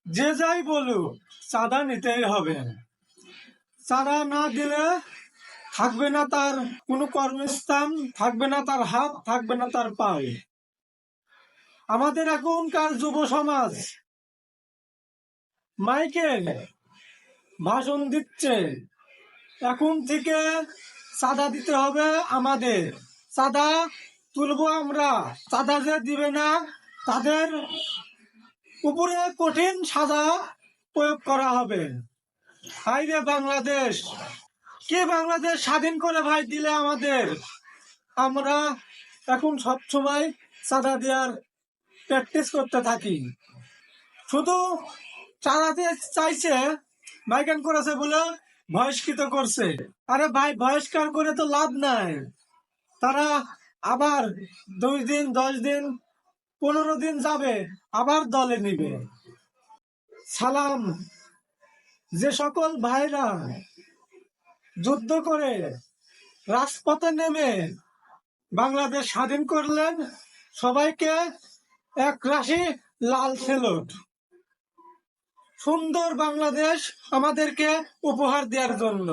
যে যাই বলুক চাঁদা নিতেই হবে। চাঁদা না দিলে থাকবে না তার কোনো কর্মস্থান, থাকবে না তার হাত, থাকবে না তার পায়ে। আমাদের এখনকার যুব সমাজ মাইকে ভাষণ দিচ্ছে, এখন থেকে চাঁদা দিতে হবে আমাদের, চাঁদা তুলবো আমরা, চাঁদা যে দিবে না তাদের উপরে কঠিন সাজা প্রয়োগ করা হবে। হাই রে বাংলাদেশ, কে বাংলাদেশ স্বাধীন করে ভাই দিলে আমাদের? আমরা এখন সব সময় চাঁদা দেওয়ার প্র্যাকটিস করতে থাকি। শুধু চাঁদা দিয়ে চাইছে, মাইকেন করেছে বলে বহিষ্কৃত করছে। আরে ভাই, বহিষ্কার করে তো লাভ নাই। তারা আবার 2 দিন, 10 দিন, 15 দিন যাবে, আবার দলে নিবে। সালাম যে সকল ভাইরা যুদ্ধ করে রাজপথে নেমে বাংলাদেশ স্বাধীন করলেন, সবাইকে এক রাশি লাল সেলুট। সুন্দর বাংলাদেশ আমাদেরকে উপহার দেওয়ার জন্য।